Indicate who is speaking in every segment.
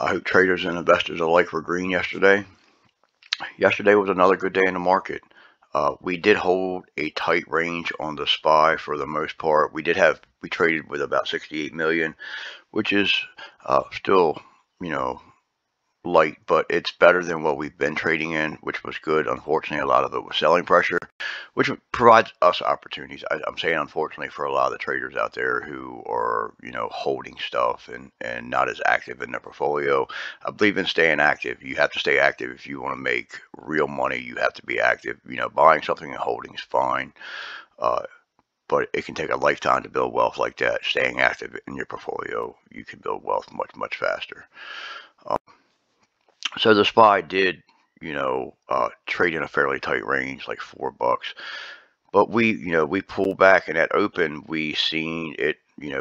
Speaker 1: I hope traders and investors alike were green yesterday. Yesterday was another good day in the market. We did hold a tight range on the SPY for the most part. We traded with about 68 million, which is still, light, but it's better than what we've been trading in, which was good. Unfortunately, a lot of it was selling pressure, which provides us opportunities. I'm saying unfortunately for a lot of the traders out there who are, holding stuff and not as active in their portfolio. I believe in staying active. You have to stay active if you want to make real money. You have to be active. Buying something and holding is fine. But it can take a lifetime to build wealth like that. Staying active in your portfolio, you can build wealth much, much faster. So the SPY did, trade in a fairly tight range, like $4. But we pulled back, and at open, we seen it,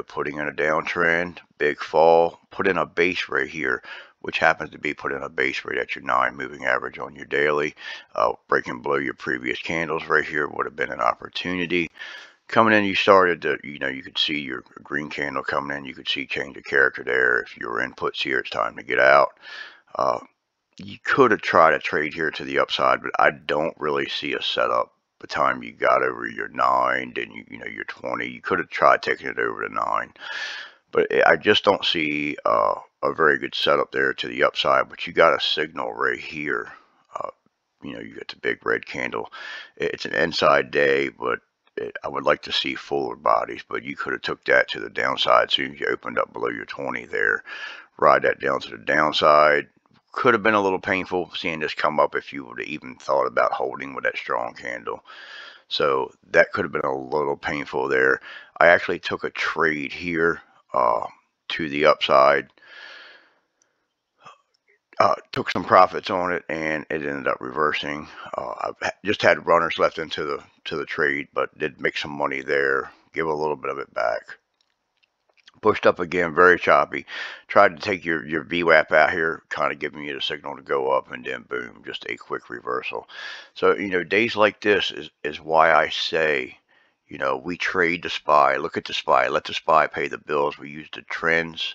Speaker 1: putting in a downtrend, big fall, put in a base right here, which happens to be put in a base rate at your 9 moving average on your daily. Breaking below your previous candles right here would have been an opportunity. Coming in, you started to, you could see your green candle coming in. You could see change of character there. If your inputs here, it's time to get out. You could have tried to trade here to the upside, but I don't really see a setup. By the time you got over your 9, then your 20, you could have tried taking it over to 9, but I just don't see a very good setup there to the upside. But you got a signal right here. You got the big red candle. It's an inside day, but I would like to see forward bodies, but you could have took that to the downside as soon as you opened up below your 20 there. Ride that down to the downside. Could have been a little painful seeing this come up if you would have even thought about holding with that strong candle. So that could have been a little painful there. I actually took a trade here to the upside. Took some profits on it, and it ended up reversing. I've just had runners left into the trade, but did make some money there. Give a little bit of it back. Pushed up again, very choppy. Tried to take your VWAP out here, kind of giving you the signal to go up, and then boom, just a quick reversal. So, days like this is why I say, we trade the SPY. Look at the SPY. Let the SPY pay the bills. We use the trends,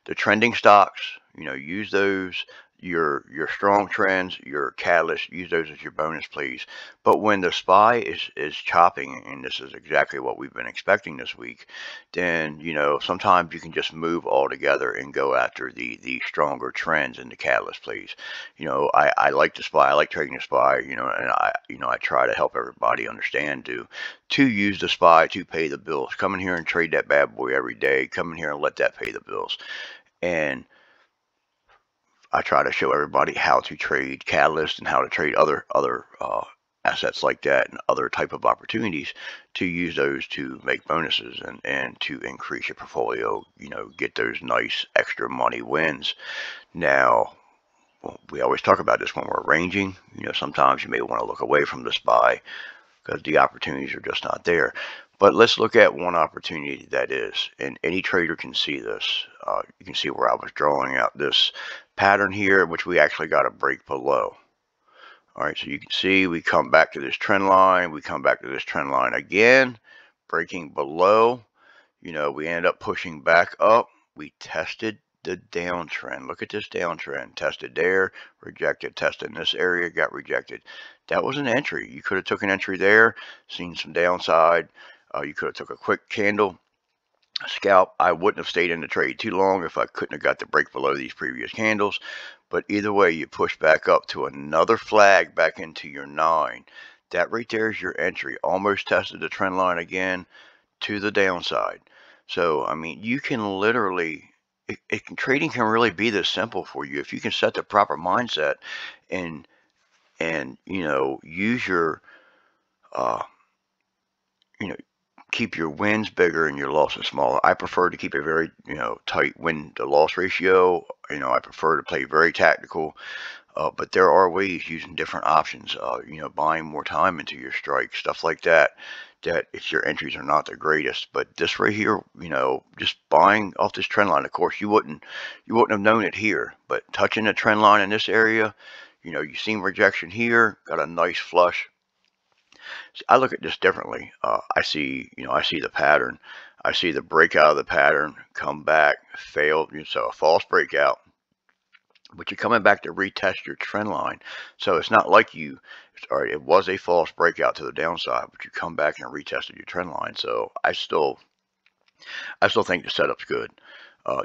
Speaker 1: the trending stocks, use those. Your strong trends, your catalyst, use those as your bonus plays. But when the SPY is chopping, and this is exactly what we've been expecting this week, then sometimes you can just move all together and go after the stronger trends and the catalyst plays. I like the SPY, I like trading the SPY, and I try to help everybody understand to use the SPY to pay the bills. Come in here and trade that bad boy every day. Come in here and let that pay the bills. And I try to show everybody how to trade catalysts and how to trade other assets like that and other type of opportunities to use those to make bonuses and to increase your portfolio, get those nice extra money wins. Now, we always talk about this when we're ranging. Sometimes you may want to look away from the SPY because the opportunities are just not there. But let's look at one opportunity that is, and any trader can see this. You can see where I was drawing out this pattern here, which we actually got a break below. All right, so you can see we come back to this trend line. We come back to this trend line again, breaking below. We end up pushing back up. We tested the downtrend. Look at this downtrend. Tested there, rejected. Tested in this area, got rejected. That was an entry. You could have took an entry there, seen some downside. You could have took a quick candle scalp. I wouldn't have stayed in the trade too long if I couldn't have got the break below these previous candles. But either way, you push back up to another flag back into your 9. That right there is your entry. Almost tested the trend line again to the downside. So, I mean, you can literally, trading can really be this simple for you if you can set the proper mindset and use your keep your wins bigger and your losses smaller. I prefer to keep a very tight win to loss ratio. I prefer to play very tactical, but there are ways using different options. Buying more time into your strike, stuff like that. That if your entries are not the greatest, but this right here, just buying off this trend line. Of course, you wouldn't have known it here, but touching the trend line in this area, you've seen rejection here, got a nice flush. I look at this differently. I see the pattern. I see the breakout of the pattern, come back, fail. So a false breakout, but you're coming back to retest your trend line. So it's not like it was a false breakout to the downside, but you come back and retested your trend line. So I still think the setup's good.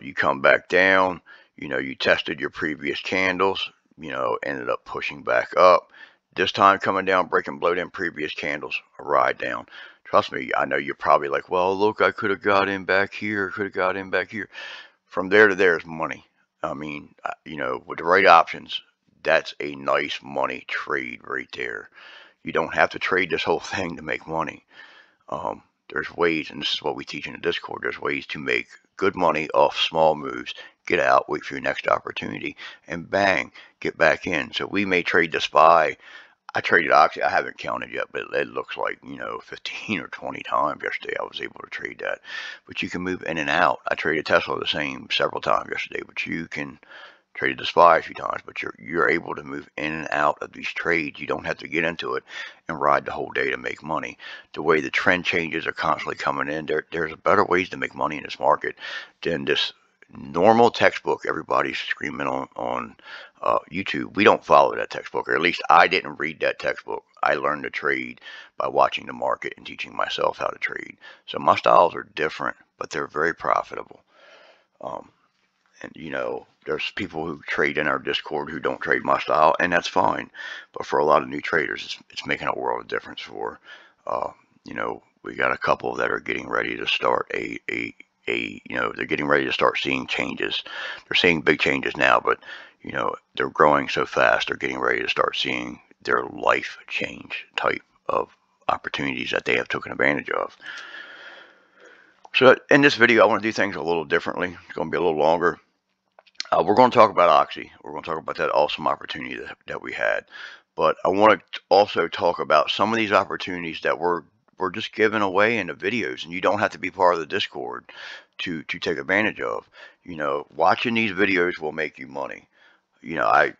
Speaker 1: You come back down, you tested your previous candles, ended up pushing back up. This time coming down, breaking below them previous candles, a ride down. Trust me, I know you're probably like, well, look, I could have got in back here, could have got in back here. From there to there is money. I mean, with the right options, that's a nice money trade right there. You don't have to trade this whole thing to make money. There's ways, and this is what we teach in the Discord, there's ways to make good money off small moves. Get out, wait for your next opportunity, and bang, get back in. So we may trade the SPY. I traded OXY. I haven't counted yet, but it looks like, 15 or 20 times yesterday I was able to trade that. But you can move in and out. I traded Tesla the same several times yesterday, but you can trade the SPY a few times, but you're able to move in and out of these trades. You don't have to get into it and ride the whole day to make money. The way the trend changes are constantly coming in, there's better ways to make money in this market than this normal textbook everybody's screaming on YouTube. We don't follow that textbook, or at least I didn't read that textbook. I learned to trade by watching the market and teaching myself how to trade. So my styles are different, but they're very profitable. And there's people who trade in our Discord who don't trade my style, and that's fine. But for a lot of new traders, it's making a world of difference. For we got a couple that are getting ready to start they're getting ready to start seeing changes. They're seeing big changes now, but they're growing so fast. They're getting ready to start seeing their life change type of opportunities that they have taken advantage of. So in this video, I want to do things a little differently. It's going to be a little longer. We're going to talk about OXY. We're going to talk about that awesome opportunity that we had. But I want to also talk about some of these opportunities that we're just giving away in the videos, and you don't have to be part of the Discord to take advantage of. Watching these videos will make you money. I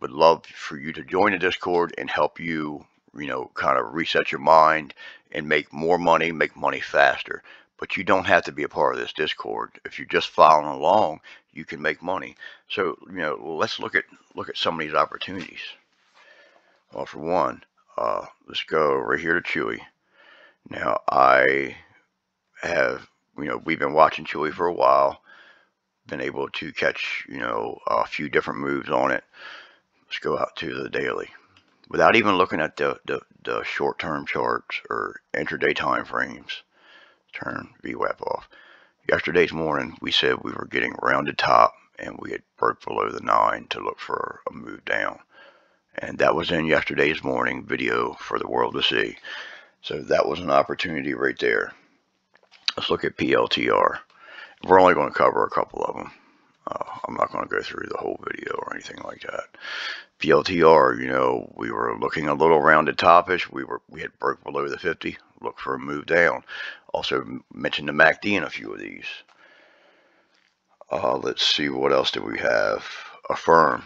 Speaker 1: would love for you to join the Discord and help you, kind of reset your mind and make more money, make money faster. But you don't have to be a part of this Discord. If you're just following along, you can make money. So, let's look at some of these opportunities. Well, for one, let's go right here to Chewy. Now, I have, we've been watching Chewy for a while, been able to catch, a few different moves on it. Let's go out to the daily. Without even looking at the short-term charts or intraday time frames, turn VWAP off. Yesterday's morning, we said we were getting rounded top, and we had broke below the 9 to look for a move down. And that was in yesterday's morning video for the world to see. So that was an opportunity right there. Let's look at PLTR. We're only going to cover a couple of them. I'm not going to go through the whole video or anything like that. PLTR, we were looking a little rounded topish. We had broke below the 50, look for a move down. Also mentioned the MACD in a few of these. Let's see, what else did we have? Affirm.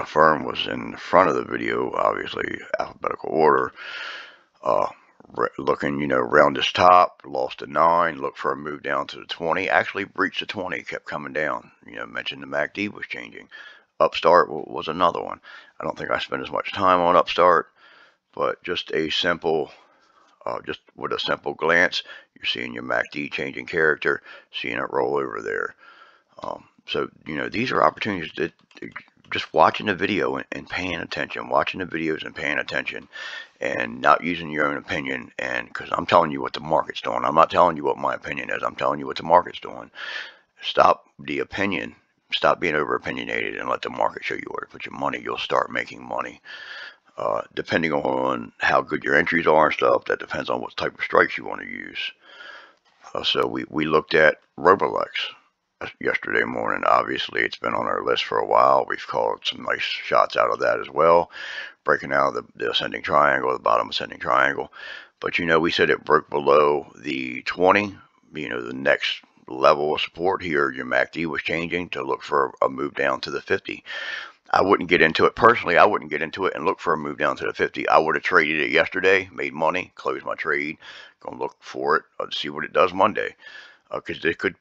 Speaker 1: Affirm was in the front of the video, obviously alphabetical order. Looking, round this top, lost the 9, looked for a move down to the 20, actually breached the 20, kept coming down. Mentioned the MACD was changing. Upstart was another one. I don't think I spent as much time on Upstart, but just a simple, just with a simple glance, you're seeing your MACD changing character, seeing it roll over there. So, these are opportunities that just watching the video and paying attention, watching the videos and paying attention, and not using your own opinion. And because I'm telling you what the market's doing, I'm not telling you what my opinion is. I'm telling you what the market's doing. Stop the opinion. Stop being over opinionated and let the market show you where to put your money. You'll start making money. Depending on how good your entries are and stuff, that depends on what type of strikes you want to use. So we looked at Roblox yesterday morning. Obviously, it's been on our list for a while. We've called some nice shots out of that as well, breaking out of the ascending triangle, the bottom ascending triangle. But we said it broke below the 20. The next level of support here, your MACD was changing to look for a move down to the 50. I wouldn't get into it personally. I wouldn't get into it and look for a move down to the 50. I would have traded it yesterday, made money, closed my trade, gonna look for it to see what it does Monday, because they could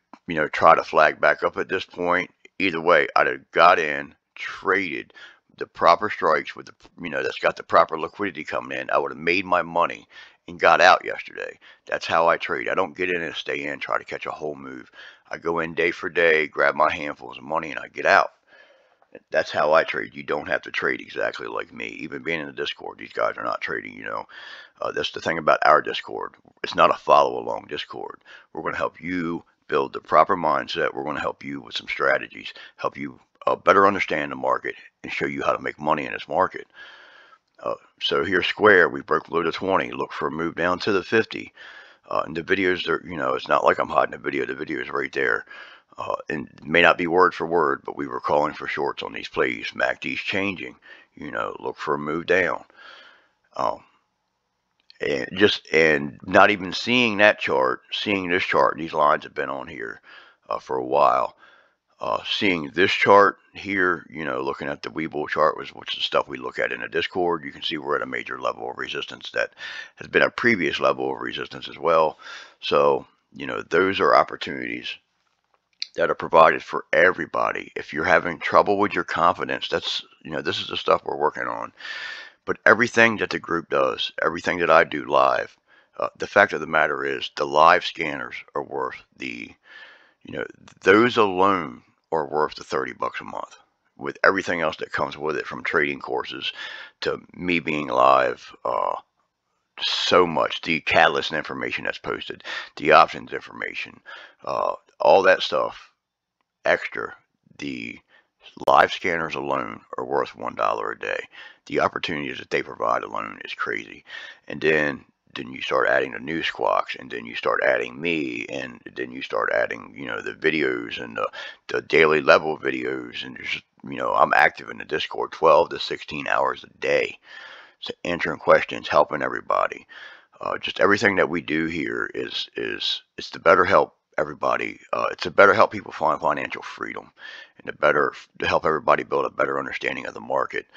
Speaker 1: try to flag back up at this point. either way, I'd have got in, traded the proper strikes with the, that's got the proper liquidity coming in. I would have made my money and got out yesterday. That's how I trade. I don't get in and stay in, try to catch a whole move. I go in day for day, grab my handfuls of money, and I get out. That's how I trade. You don't have to trade exactly like me. Even being in the Discord, these guys are not trading, That's the thing about our Discord. It's not a follow-along Discord. We're going to help you build the proper mindset. We're going to help you with some strategies, help you better understand the market, and show you how to make money in this market. So here's Square. We broke below the 20. Look for a move down to the 50. And the videos are, it's not like I'm hiding the video. The video is right there. And it may not be word for word, but we were calling for shorts on these plays. MACD's changing. Look for a move down. And not even seeing that chart, seeing this chart. These lines have been on here for a while. Seeing this chart here, looking at the Webull chart, which is stuff we look at in a Discord, you can see we're at a major level of resistance that has been a previous level of resistance as well. So, those are opportunities that are provided for everybody. If you're having trouble with your confidence, that's, this is the stuff we're working on. But everything that the group does, everything that I do live, the fact of the matter is the live scanners are worth those alone are worth the $30 a month, with everything else that comes with it, from trading courses to me being live. So much, the catalyst information that's posted, the options information, all that stuff extra. The live scanners alone are worth $1 a day. The opportunities that they provide alone is crazy. And then you start adding the news squawks, and then you start adding me, and then you start adding, the videos and the daily level videos. And just, I'm active in the Discord 12 to 16 hours a day, so answering questions, helping everybody. Just everything that we do here is it's to better help everybody. It's to better help people find financial freedom, and to help everybody build a better understanding of the market.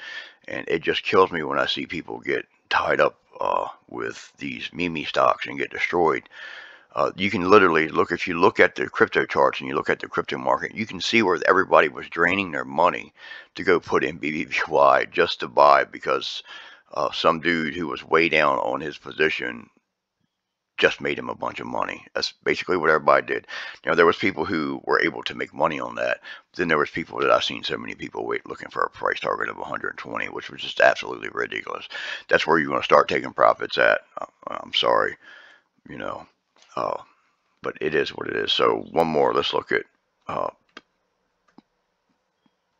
Speaker 1: And it just kills me when I see people get tied up with these meme stocks and get destroyed. You can literally look, if you look at the crypto charts and you look at the crypto market, you can see where everybody was draining their money to go put in BBVY just to buy, because some dude who was way down on his position just made him a bunch of money. That's basically what everybody did. There was people who were able to make money on that. Then there was people that I've seen so many people looking for a price target of 120, which was just absolutely ridiculous. That's where you're going to start taking profits at. I'm sorry, but it is what it is. So one more. Let's look at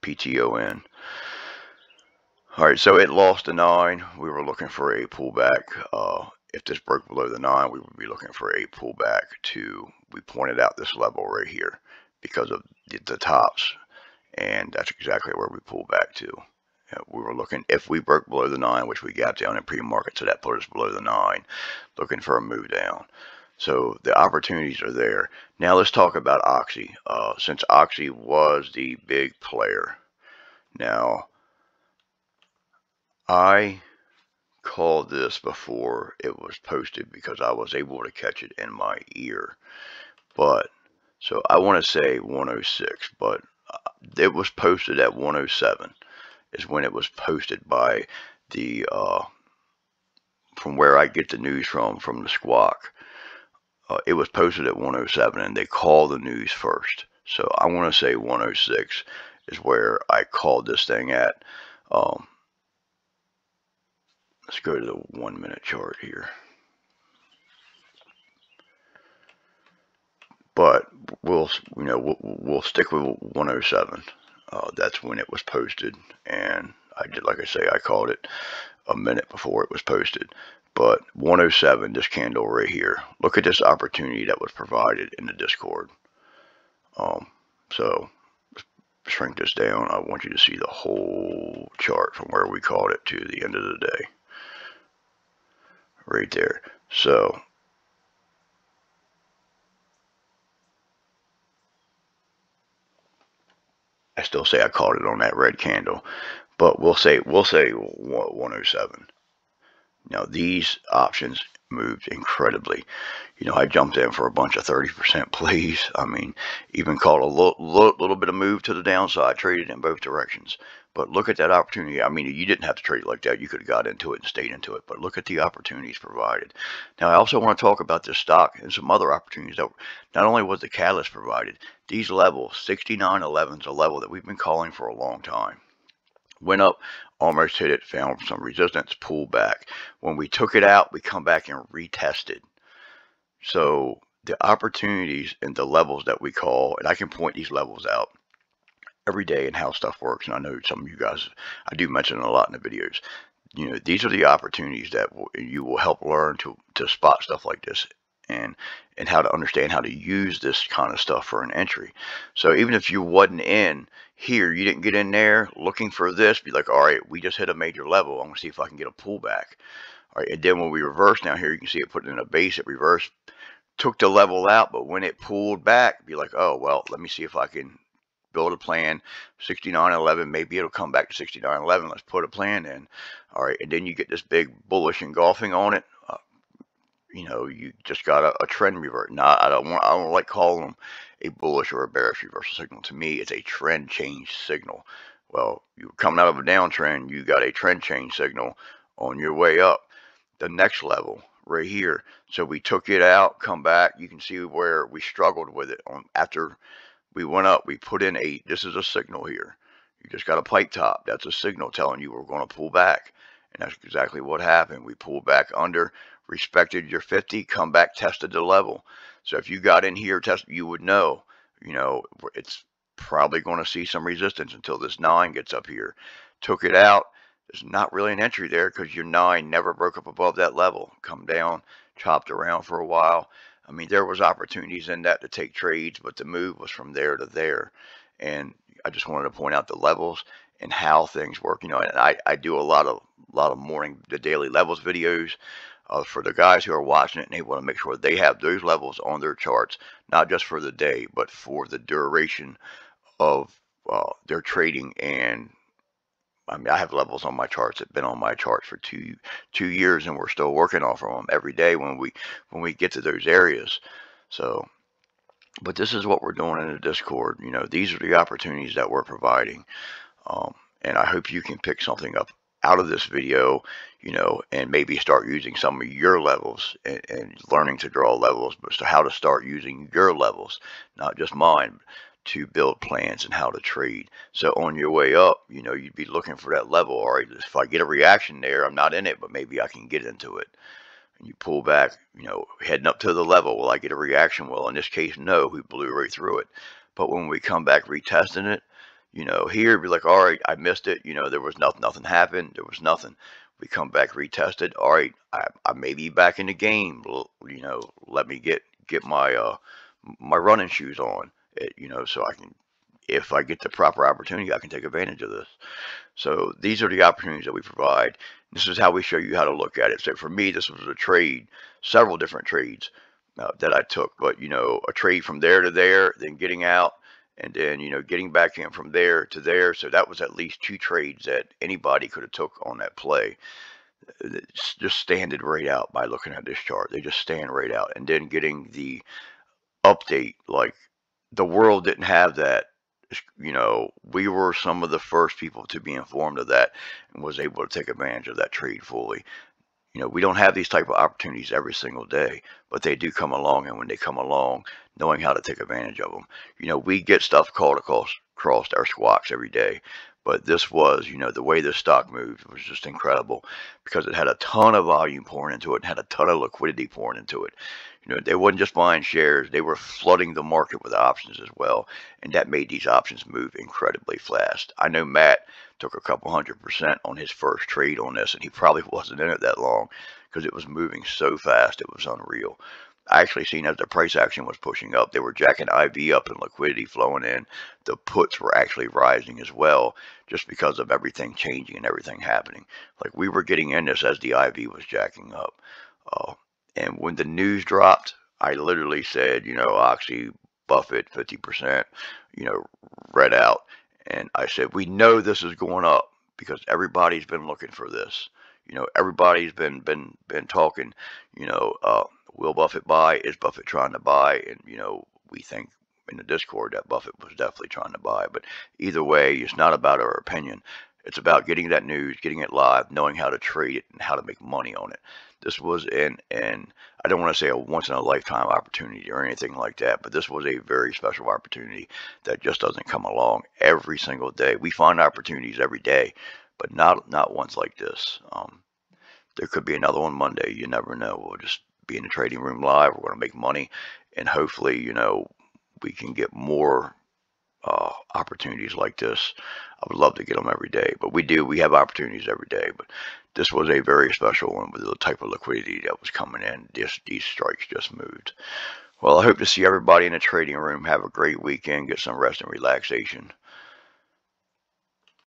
Speaker 1: PTON. All right, so it lost the 9. We were looking for a pullback. If this broke below the 9, we would be looking for a pullback to, we pointed out this level right here because of the tops, and that's exactly where we pulled back to. We were looking, if we broke below the 9, which we gapped down in pre-market, so that put us below the 9, looking for a move down. So the opportunities are there. Now let's talk about OXY, since OXY was the big player. Now, I called this before it was posted because I was able to catch it in my ear. But so I want to say 106, but it was posted at 107 is when it was posted by the from where I get the news from the squawk. It was posted at 107, and they call the news first. So I want to say 106 is where I called this thing at. Let's go to the 1 minute chart here. But we'll stick with 107. That's when it was posted, and I did, like I say, I called it a minute before it was posted. But 107, this candle right here. Look at this opportunity that was provided in the Discord. So shrink this down. I want you to see the whole chart from where we called it to the end of the day. Right there. So I still say I called it on that red candle, but we'll say 107. Now these options moved incredibly. I jumped in for a bunch of 30% plays. I mean, even caught a little bit of move to the downside, traded in both directions. But look at that opportunity. I mean, you didn't have to trade it like that. You could have got into it and stayed into it. But look at the opportunities provided. Now, I also want to talk about this stock and some other opportunities that not only was the catalyst provided, these levels, 69.11 is a level that we've been calling for a long time. Went up, almost hit it, found some resistance, pulled back. When we took it out, we come back and retested. So the opportunities and the levels that we call, and I can point these levels out every day and how stuff works. And I know some of you guys, I do mention it a lot in the videos. These are the opportunities that you will help learn to spot stuff like this and how to understand how to use this kind of stuff for an entry. So even if you wasn't in here, you didn't get in there looking for this, be like, all right, we just hit a major level. I'm gonna see if I can get a pullback. All right, and then when we reverse down here, you can see it put in a base, it reversed, took the level out, but when it pulled back, be like, oh, well, let me see if I can build a plan. 69.11, maybe it'll come back to 69.11. Let's put a plan in. All right, and then you get this big bullish engulfing on it. You just got a trend revert. Now, I don't like calling them a bullish or a bearish reversal signal. To me, it's a trend change signal. Well, you're coming out of a downtrend, you got a trend change signal on your way up. The next level right here. So we took it out, come back. You can see where we struggled with it. After we went up, we put in this is a signal here. You just got a pipe top. That's a signal telling you we're going to pull back. And that's exactly what happened. We pulled back under, respected your 50, come back, tested the level. So if you got in here, you would know, it's probably going to see some resistance until this 9 gets up here. Took it out. There's not really an entry there because your 9 never broke up above that level. Come down, chopped around for a while. I mean, there was opportunities in that to take trades, but the move was from there to there. And I just wanted to point out the levels and how things work. And I do a lot of the daily levels videos for the guys who are watching it, and they want to make sure they have those levels on their charts, not just for the day, but for the duration of their trading. And I mean, I have levels on my charts that have been on my charts for two years, and we're still working off of them every day when we get to those areas. So, but this is what we're doing in the Discord. These are the opportunities that we're providing, and I hope you can pick something up out of this video, and maybe start using some of your levels and learning to draw levels, but how to start using your levels, not just mine, to build plans and how to trade. So on your way up, you'd be looking for that level. All right, if I get a reaction there, I'm not in it, but maybe I can get into it. And you pull back, heading up to the level. Will I get a reaction? Well, in this case, no, we blew right through it. But when we come back retesting it, here be like, all right, I missed it. There was nothing happened. There was nothing. We come back retested. All right, I may be back in the game. Let me get my my running shoes on. So I can, if I get the proper opportunity, I can take advantage of this. So these are the opportunities that we provide. This is how we show you how to look at it. So for me, this was a trade, several different trades that I took, but a trade from there to there, then getting out, and then getting back in from there to there. So that was at least 2 trades that anybody could have took on that play. It's just standing right out by looking at this chart. They just stand right out, and then getting the update, like the world didn't have that. We were some of the first people to be informed of that and was able to take advantage of that trade fully. We don't have these type of opportunities every single day, but they do come along, and when they come along, knowing how to take advantage of them. We get stuff called across our squawks every day, but this was, the way this stock moved was just incredible because it had a ton of volume pouring into it and had a ton of liquidity pouring into it. They wasn't just buying shares, they were flooding the market with options as well, and that made these options move incredibly fast. I know Matt took a couple 100% on his first trade on this, and he probably wasn't in it that long because it was moving so fast, it was unreal. I actually seen as the price action was pushing up, they were jacking IV up and liquidity flowing in. The puts were actually rising as well, just because of everything changing and everything happening. Like we were getting in this as the IV was jacking up. And when the news dropped, I literally said, OXY, Buffett, 50%, read out. And I said, we know this is going up because everybody's been looking for this. You know, everybody's been talking, you know, will Buffett buy? Is Buffett trying to buy? And, you know, we think in the Discord that Buffett was definitely trying to buy. But either way, it's not about our opinion. It's about getting that news, getting it live, knowing how to trade it and how to make money on it. This was and I don't want to say a once in a lifetime opportunity or anything like that, but this was a very special opportunity that just doesn't come along every single day. We find opportunities every day, but not ones like this. There could be another one Monday. You never know. We'll just be in the trading room live. We're going to make money, and hopefully, you know, we can get more opportunities like this. I would love to get them every day, but we do. We have opportunities every day, but this was a very special one with the type of liquidity that was coming in. These strikes just moved. Well, I hope to see everybody in the trading room. Have a great weekend. Get some rest and relaxation.